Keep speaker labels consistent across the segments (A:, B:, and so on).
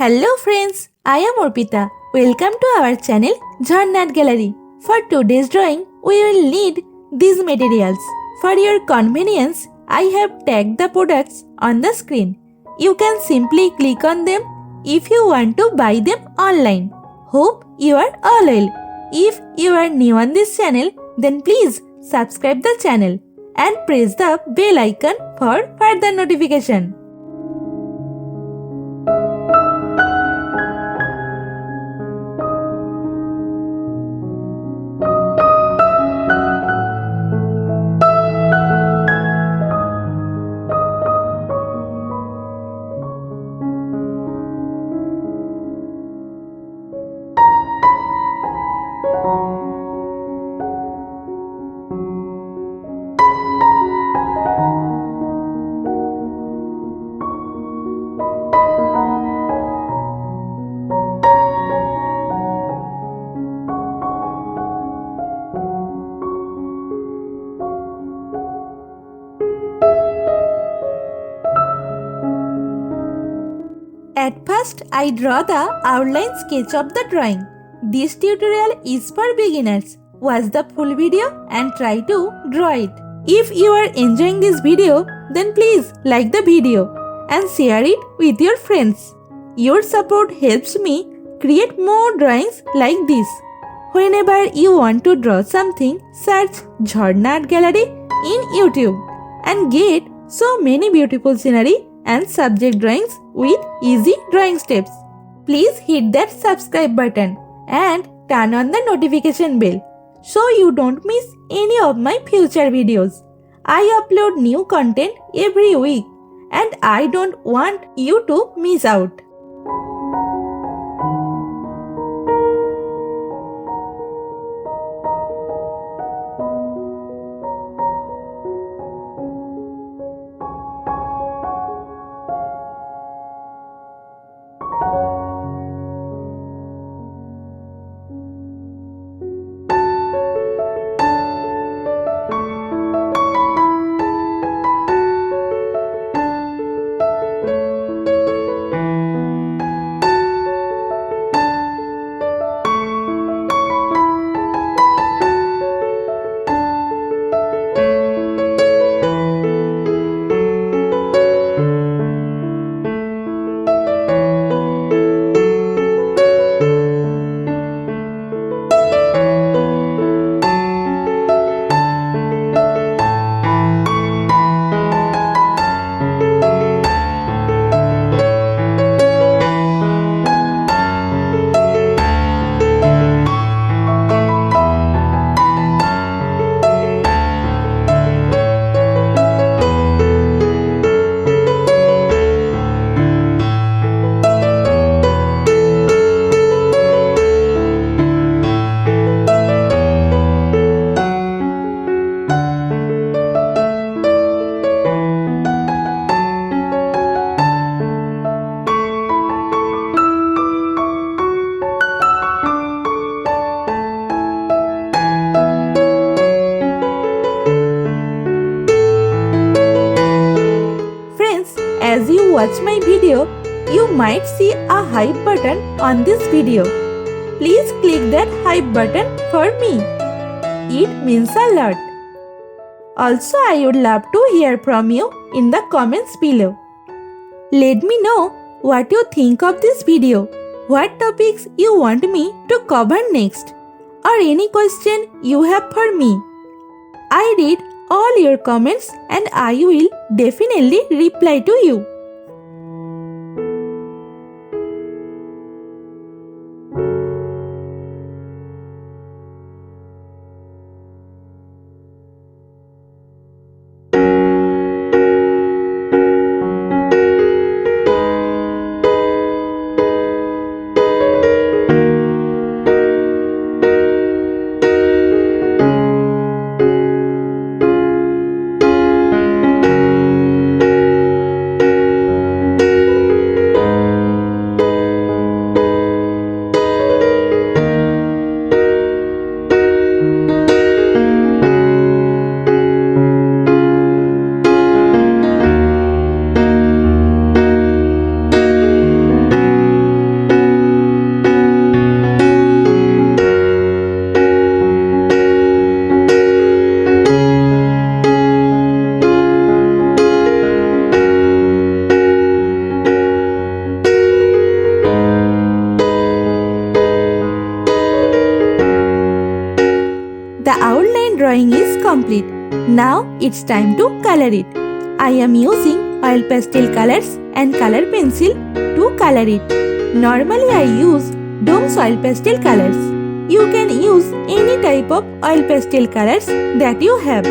A: Hello friends, I am Arpita. Welcome to our channel Jharna Gallery. For today's drawing, we will need these materials. For your convenience, I have tagged the products on the screen. You can simply click on them if you want to buy them online. Hope you are all well. If you are new on this channel, then please subscribe the channel and press the bell icon for further notification. At first, I draw the outline sketch of the drawing. This tutorial is for beginners. Watch the full video and try to draw it. If you are enjoying this video, then please like the video and share it with your friends. Your support helps me create more drawings like this. Whenever you want to draw something, search Jharna Art Gallery in YouTube and get so many beautiful scenery and subject drawings with easy drawing steps. Please hit that subscribe button and turn on the notification bell so you don't miss any of my future videos. I upload new content every week and I don't want you to miss out. As you watch my video, you might see a hype button on this video. Please click that hype button for me. It means a lot. Also, I would love to hear from you in the comments below. Let me know what you think of this video, what topics you want me to cover next, or any question you have for me. I read all your comments and I will definitely reply to you. Now it's time to color it. I am using oil pastel colors and color pencil to color it. Normally I use Dome's oil pastel colors. You can use any type of oil pastel colors that you have.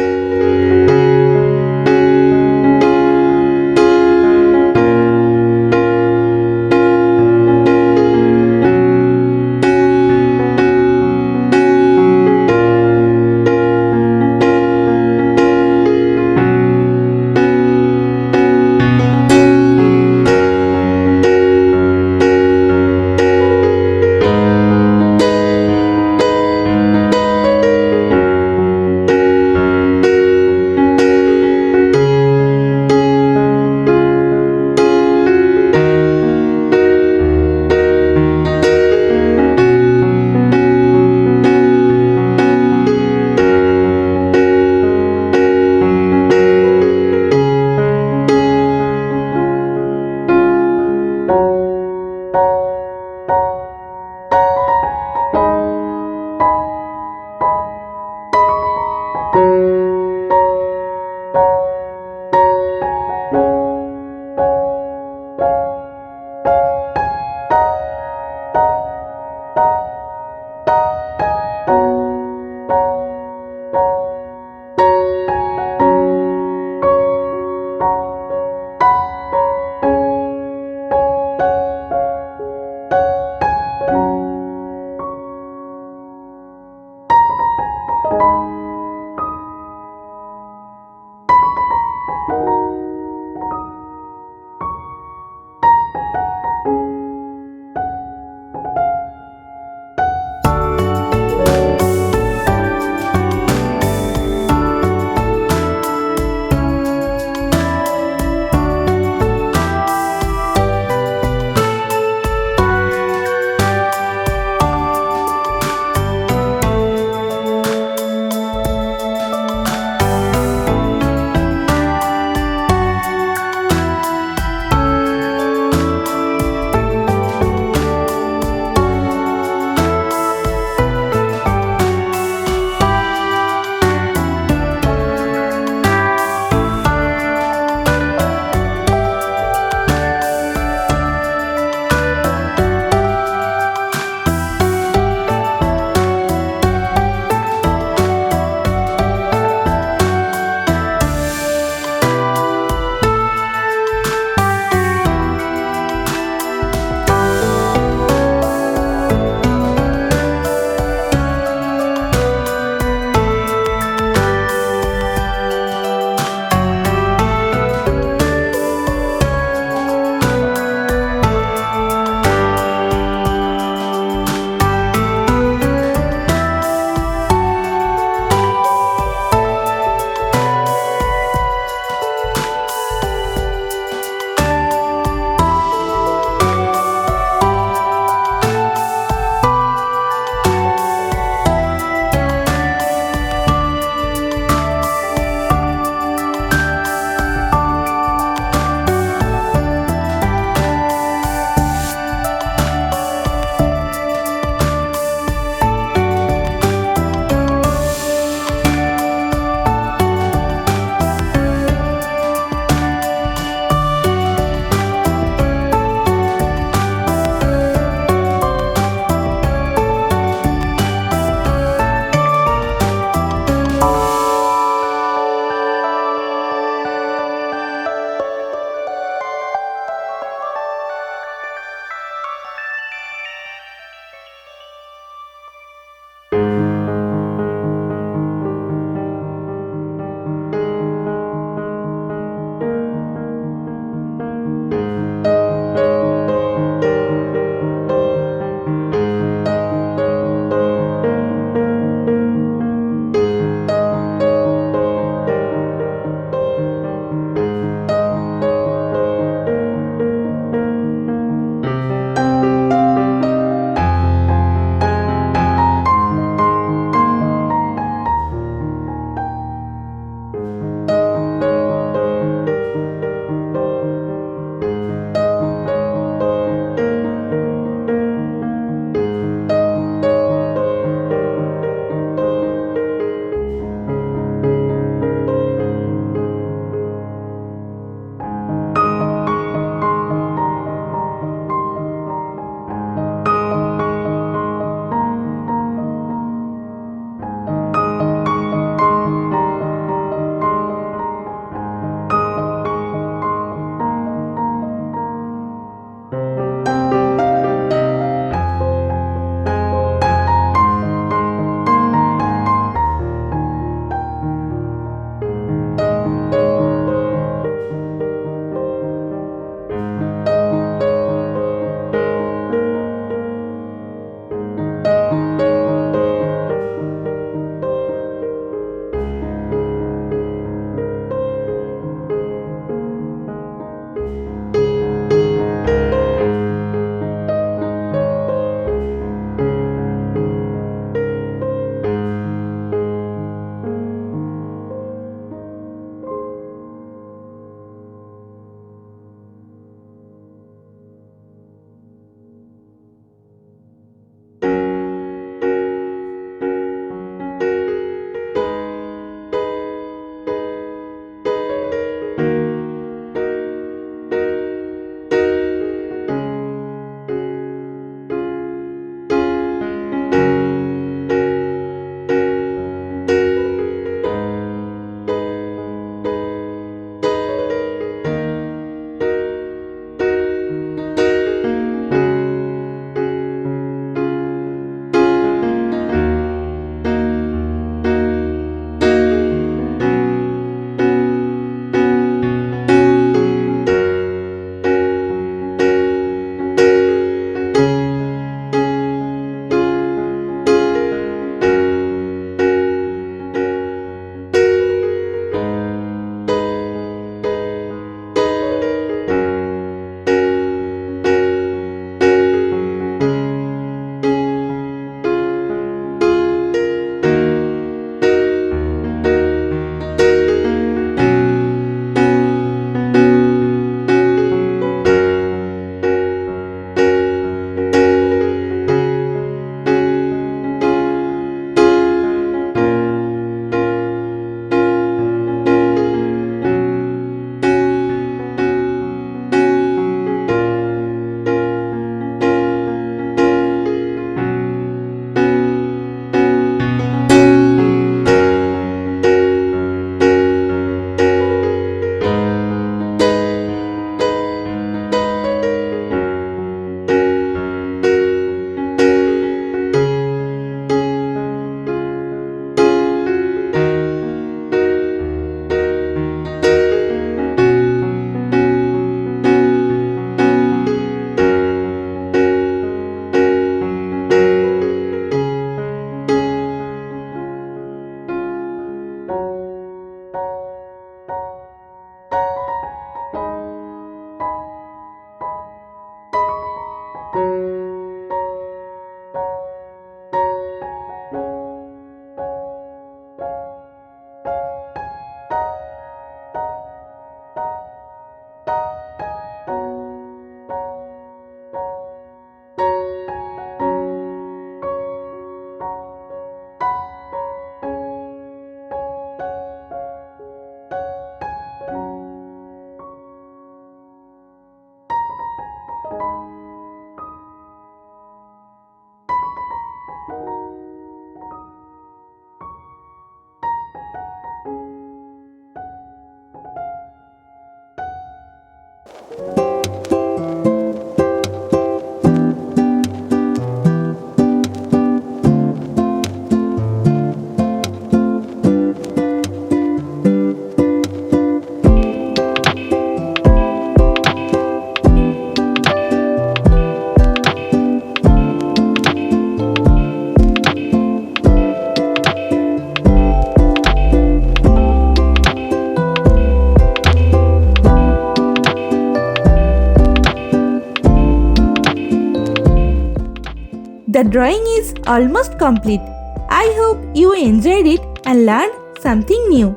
A: The drawing is almost complete. I hope you enjoyed it and learned something new.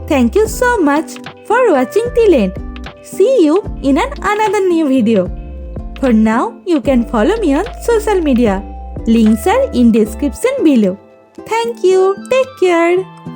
A: Thank you so much for watching till end. See you in another new video. For now, you can follow me on social media. Links are in description below. Thank you. Take care.